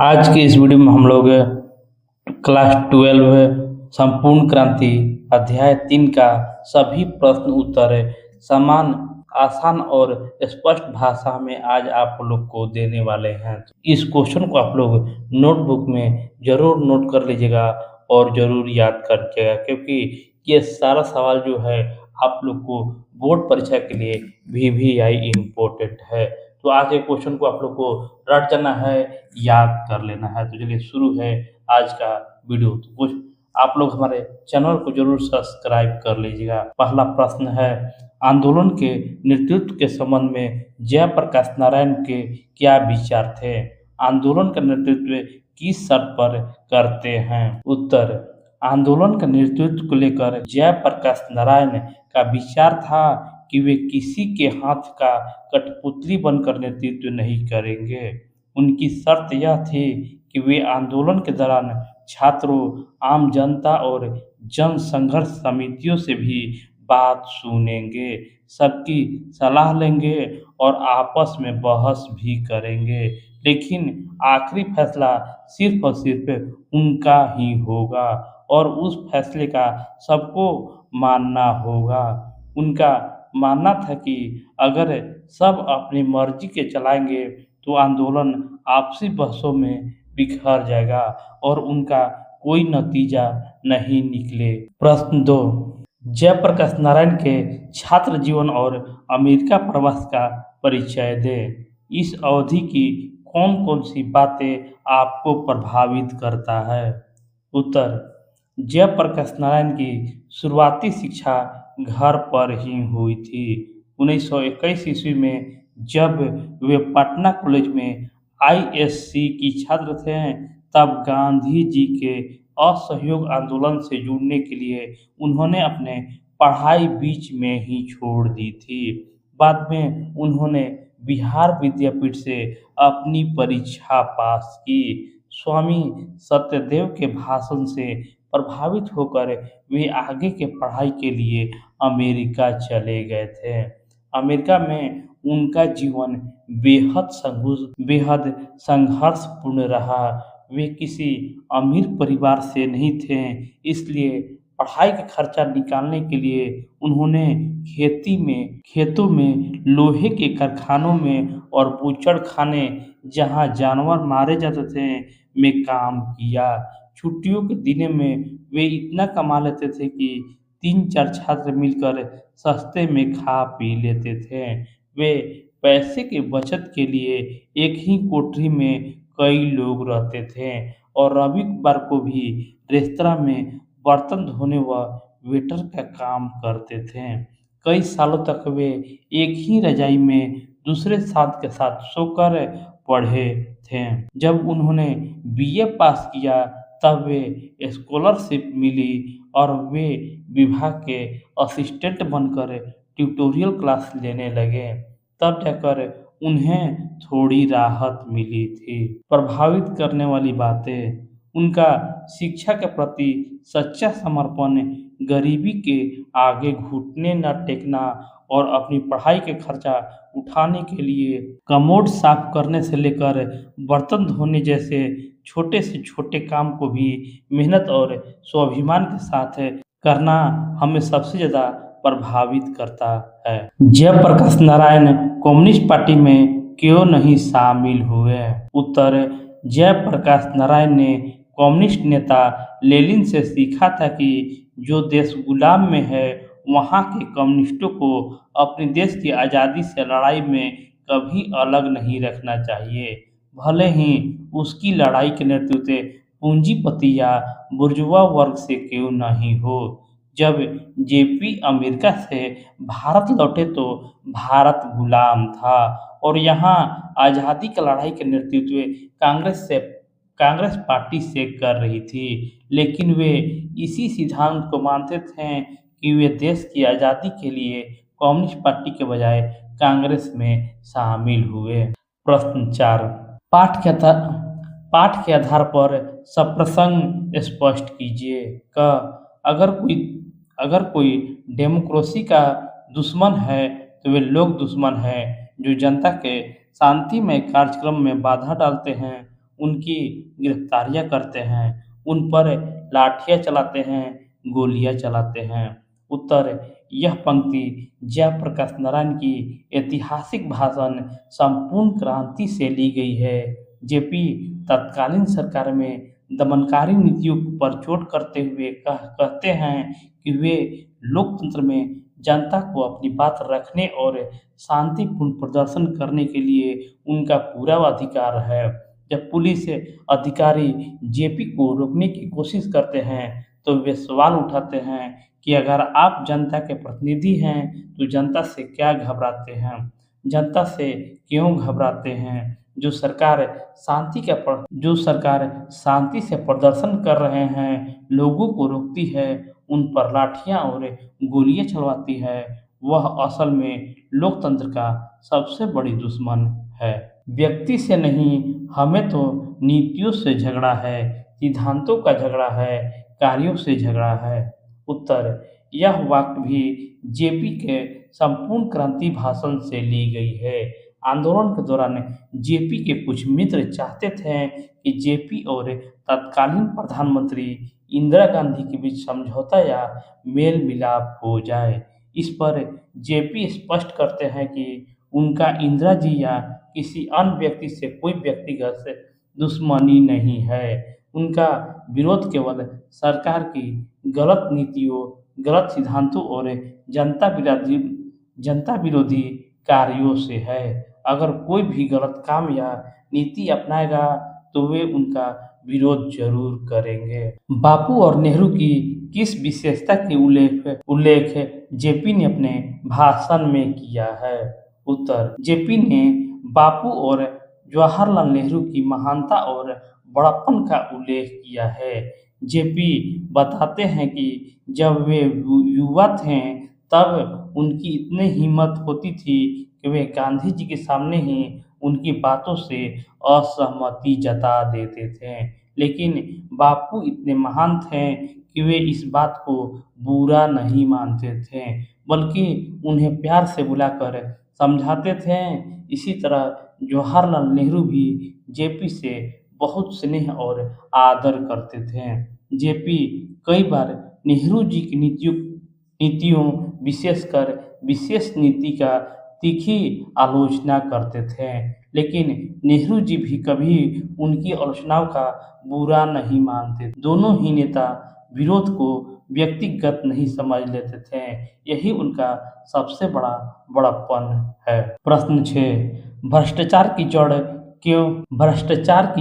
आज के इस वीडियो में हम लोग क्लास 12 संपूर्ण क्रांति अध्याय 3 का सभी प्रश्न उत्तर समान आसान और स्पष्ट भाषा में आज आप लोग को देने वाले हैं। इस क्वेश्चन को आप लोग नोटबुक में जरूर नोट कर लीजिएगा और जरूर याद कर लीजिएगा, क्योंकि ये सारा सवाल जो है आप लोग को बोर्ड परीक्षा के लिए VVI इम्पोर्टेंट है। तो आज के क्वेश्चन को आप लोग को रट जाना है, याद कर लेना है। तो चलिए शुरू है आज का वीडियो। तो कुछ आप लोग हमारे चैनल को जरूर सब्सक्राइब कर लीजिएगा। पहला प्रश्न है, आंदोलन के नेतृत्व के संबंध में जयप्रकाश नारायण के क्या विचार थे? आंदोलन का नेतृत्व किस शर्त पर करते हैं? उत्तर, आंदोलन का नेतृत्व को लेकर जयप्रकाश नारायण का विचार था कि वे किसी के हाथ का कठपुतली बनकर नेतृत्व नहीं करेंगे। उनकी शर्त यह थी कि वे आंदोलन के दौरान छात्रों, आम जनता और जन संघर्ष समितियों से भी बात सुनेंगे, सबकी सलाह लेंगे और आपस में बहस भी करेंगे, लेकिन आखिरी फैसला सिर्फ और सिर्फ उनका ही होगा और उस फैसले का सबको मानना होगा। उनका मानना था कि अगर सब अपनी मर्जी के चलाएंगे तो आंदोलन आपसी बहसों में बिखर जाएगा और उनका कोई नतीजा नहीं निकले। प्रश्न 2, जयप्रकाश नारायण के छात्र जीवन और अमेरिका प्रवास का परिचय दें। इस अवधि की कौन कौन सी बातें आपको प्रभावित करता है? उत्तर, जयप्रकाश नारायण की शुरुआती शिक्षा घर पर ही हुई थी। 1921 ईस्वी में जब वे पटना कॉलेज में ISC की छात्र थे, तब गांधी जी के असहयोग आंदोलन से जुड़ने के लिए उन्होंने अपने पढ़ाई बीच में ही छोड़ दी थी। बाद में उन्होंने बिहार विद्यापीठ से अपनी परीक्षा पास की। स्वामी सत्यदेव के भाषण से प्रभावित होकर वे आगे के पढ़ाई के लिए अमेरिका चले गए थे। अमेरिका में उनका जीवन बेहद संघर्षपूर्ण रहा। वे किसी अमीर परिवार से नहीं थे, इसलिए पढ़ाई का खर्चा निकालने के लिए उन्होंने खेतों में, लोहे के कारखानों में और बूचड़खाने जहाँ जानवर मारे जाते थे में काम किया। छुट्टियों के दिनों में वे इतना कमा लेते थे कि 3-4 छात्र मिलकर सस्ते में खा पी लेते थे। वे पैसे की बचत के लिए एक ही कोठरी में कई लोग रहते थे और रविवार को भी रेस्तरां में बर्तन धोने व वेटर का काम करते थे। कई सालों तक वे एक ही रजाई में दूसरे साथ के साथ सोकर पढ़े थे। जब उन्होंने BA पास किया तब वे स्कॉलरशिप मिली और वे विभाग के असिस्टेंट बनकर ट्यूटोरियल क्लास लेने लगे। तब जाकर उन्हें थोड़ी राहत मिली थी। प्रभावित करने वाली बातें, उनका शिक्षा के प्रति सच्चा समर्पण, गरीबी के आगे घुटने न टेकना और अपनी पढ़ाई के खर्चा उठाने के लिए कमोड साफ करने से लेकर बर्तन धोने जैसे छोटे से छोटे काम को भी मेहनत और स्वाभिमान के साथ करना हमें सबसे ज़्यादा प्रभावित करता है। जयप्रकाश नारायण कम्युनिस्ट पार्टी में क्यों नहीं शामिल हुए? उत्तर, जयप्रकाश नारायण ने कम्युनिस्ट नेता लेनिन से सीखा था कि जो देश गुलाम में है वहाँ के कम्युनिस्टों को अपने देश की आज़ादी से लड़ाई में कभी अलग नहीं रखना चाहिए, भले ही उसकी लड़ाई के नेतृत्व पूंजीपति या बुर्जुआ वर्ग से क्यों नहीं हो। जब JP अमेरिका से भारत लौटे तो भारत गुलाम था और यहाँ आज़ादी की लड़ाई के नेतृत्व कांग्रेस पार्टी से कर रही थी, लेकिन वे इसी सिद्धांत को मानते थे कि वे देश की आज़ादी के लिए कम्युनिस्ट पार्टी के बजाय कांग्रेस में शामिल हुए। प्रश्न 4, पाठ के आधार पर सप्रसंग स्पष्ट कीजिए। अगर कोई डेमोक्रेसी का दुश्मन है तो वे लोग दुश्मन हैं जो जनता के शांतिमय कार्यक्रम में बाधा डालते हैं। उनकी गिरफ्तारियां करते हैं, उन पर लाठियां चलाते हैं, गोलियां चलाते हैं। उत्तर, यह पंक्ति जयप्रकाश नारायण की ऐतिहासिक भाषण संपूर्ण क्रांति से ली गई है। जेपी तत्कालीन सरकार में दमनकारी नीतियों पर चोट करते हुए कहते हैं कि वे लोकतंत्र में जनता को अपनी बात रखने और शांतिपूर्ण प्रदर्शन करने के लिए उनका पूरा अधिकार है। जब पुलिस अधिकारी जेपी को रोकने की कोशिश करते हैं तो वे सवाल उठाते हैं कि अगर आप जनता के प्रतिनिधि हैं तो जनता से क्या घबराते हैं, जनता से क्यों घबराते हैं? जो सरकार शांति से प्रदर्शन कर रहे हैं, लोगों को रोकती है, उन पर लाठियां और गोलियां चलवाती है, वह असल में लोकतंत्र का सबसे बड़ी दुश्मन है। व्यक्ति से नहीं, हमें तो नीतियों से झगड़ा है, सिद्धांतों का झगड़ा है, कार्यों से झगड़ा है। उत्तर, यह वाक्य भी जेपी के संपूर्ण क्रांति भाषण से ली गई है। आंदोलन के दौरान जेपी के कुछ मित्र चाहते थे कि जेपी और तत्कालीन प्रधानमंत्री इंदिरा गांधी के बीच समझौता या मेल मिलाप हो जाए। इस पर जेपी स्पष्ट करते हैं कि उनका इंदिरा जी या किसी अन्य व्यक्ति से कोई व्यक्तिगत दुश्मनी नहीं है। उनका विरोध केवल सरकार की गलत नीतियों, गलत सिद्धांतों और जनता विरोधी कार्यों से है। अगर कोई भी गलत काम या नीति अपनाएगा तो वे उनका विरोध जरूर करेंगे। बापू और नेहरू की किस विशेषता की उल्लेख जेपी ने अपने भाषण में किया है? उत्तर, जेपी ने बापू और जवाहरलाल नेहरू की महानता और बड़प्पन का उल्लेख किया है। जेपी बताते हैं कि जब वे युवा थे तब उनकी इतनी हिम्मत होती थी कि वे गांधी जी के सामने ही उनकी बातों से असहमति जता देते थे, लेकिन बापू इतने महान थे कि वे इस बात को बुरा नहीं मानते थे, बल्कि उन्हें प्यार से बुलाकर समझाते थे। इसी तरह जवाहरलाल नेहरू भी जेपी से बहुत स्नेह और आदर करते थे। जेपी कई बार नेहरू जी की नीतियों, विशेषकर विशेष नीति का तीखी आलोचना करते थे, लेकिन नेहरू जी भी कभी उनकी आलोचनाओं का बुरा नहीं मानते। दोनों ही नेता विरोध को व्यक्तिगत नहीं समझ लेते थे, यही उनका सबसे बड़ा बड़प्पन है। प्रश्न 6, भ्रष्टाचार की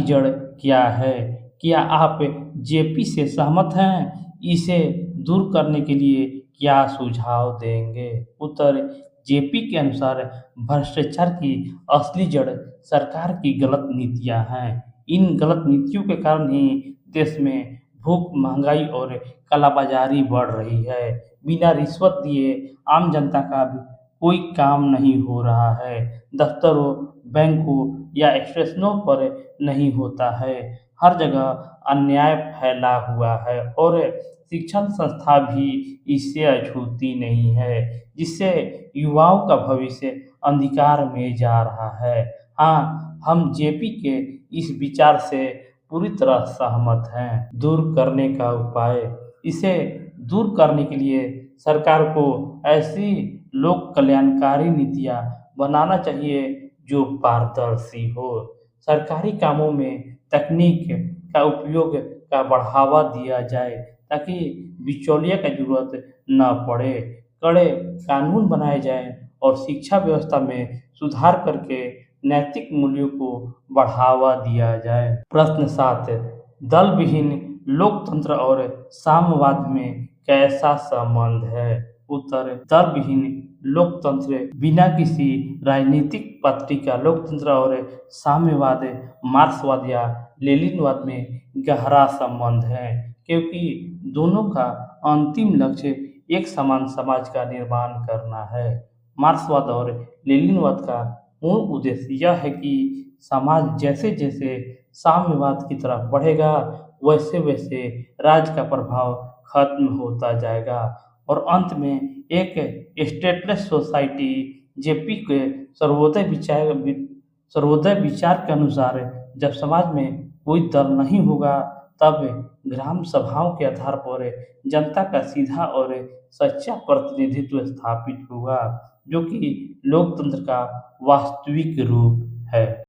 जड़ क्या है? क्या आप जेपी से सहमत हैं? इसे दूर करने के लिए क्या सुझाव देंगे? उत्तर, जेपी के अनुसार भ्रष्टाचार की असली जड़ सरकार की गलत नीतियां हैं। इन गलत नीतियों के कारण ही देश में भूख, महंगाई और कालाबाजारी बढ़ रही है। बिना रिश्वत दिए आम जनता का भी कोई काम नहीं हो रहा है। दफ्तरों, बैंकों या स्टेशनों पर नहीं होता है। हर जगह अन्याय फैला हुआ है और शिक्षण संस्था भी इससे अछूती नहीं है, जिससे युवाओं का भविष्य अंधकार में जा रहा है। हाँ, हम जेपी के इस विचार से पूरी तरह सहमत हैं। दूर करने का उपाय, इसे दूर करने के लिए सरकार को ऐसी लोक कल्याणकारी नीतियां बनाना चाहिए जो पारदर्शी हो। सरकारी कामों में तकनीक का उपयोग का बढ़ावा दिया जाए ताकि बिचौलिया की जरूरत न पड़े। कड़े कानून बनाए जाएं और शिक्षा व्यवस्था में सुधार करके नैतिक मूल्यों को बढ़ावा दिया जाए। प्रश्न 7, दल विहीन लोकतंत्र और साम्यवाद में कैसा संबंध है? उत्तर, दल विहीन लोकतंत्र बिना किसी राजनीतिक पार्टी का लोकतंत्र और साम्यवाद, मार्क्सवाद या लेनिनवाद में गहरा संबंध है, क्योंकि दोनों का अंतिम लक्ष्य एक समान समाज का निर्माण करना है। मार्क्सवाद और लेनिनवाद का मूल उद्देश्य यह है कि समाज जैसे जैसे साम्यवाद की तरफ बढ़ेगा, वैसे वैसे राज का प्रभाव खत्म होता जाएगा और अंत में एक स्टेटलेस सोसाइटी। जेपी के सर्वोदय विचार के अनुसार जब समाज में कोई दल नहीं होगा, तब ग्राम सभाओं के आधार पर जनता का सीधा और सच्चा प्रतिनिधित्व स्थापित होगा, जो कि लोकतंत्र का वास्तविक रूप है।